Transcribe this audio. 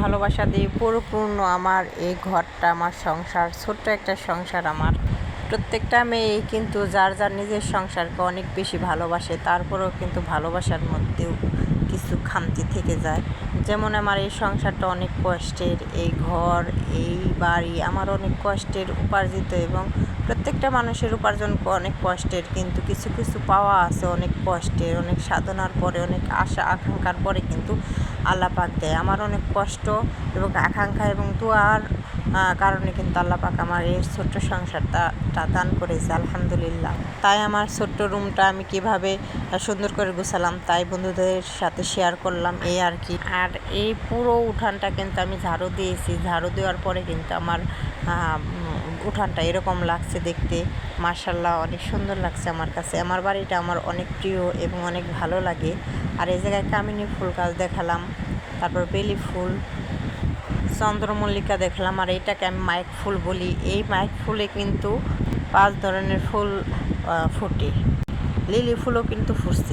ভালোবাসা দিয়ে পরিপূর্ণ আমার এই ঘরটা, আমার সংসার, ছোট্ট একটা সংসার আমার। প্রত্যেকটা মেয়েই কিন্তু যার যার নিজের সংসারকে অনেক বেশি ভালোবাসে, তারপরেও কিন্তু ভালোবাসার মধ্যেও কিছু খামতি থেকে যায়। যেমন আমার এই সংসারটা অনেক কষ্টের, এই ঘর, এই বাড়ি আমার অনেক কষ্টের উপার্জিত, এবং প্রত্যেকটা মানুষের উপার্জন অনেক কষ্টের, কিন্তু কিছু কিছু পাওয়া আছে অনেক কষ্টের, অনেক সাধনার পরে, অনেক আশা আকাঙ্ক্ষার পরে কিন্তু আল্লাহ পাক দেয়। আমার অনেক কষ্ট এবং আকাঙ্ক্ষা এবং দোয়ার কারণে কিন্তু আল্লাহ পাক আমার এই ছোট্ট সংসারটা দান করেছে, আলহামদুলিল্লাহ। তাই আমার ছোট্ট রুমটা আমি কিভাবে সুন্দর করে গুছালাম তাই বন্ধুদের সাথে শেয়ার করলাম, এই আর কি। আর এই পুরো উঠানটা কিন্তু আমি ঝাড়ু দিয়েছি, ঝাড়ু দেওয়ার পরে কিন্তু আমার উঠানটা এরকম লাগছে দেখতে, মাশাআল্লাহ অনেক সুন্দর লাগছে আমার কাছে। আমার বাড়িটা আমার অনেক প্রিয় এবং অনেক ভালো লাগে। আর এই জায়গায় কামিনী ফুল গাছ দেখালাম, তারপর বেলি ফুল, চন্দ্রমল্লিকা দেখলাম, আর এইটাকে আমি মাইক ফুল বলি। এই মাইক ফুলে কিন্তু 5 ধরনের ফুল ফোটে, লিলি ফুলও কিন্তু ফুটছে।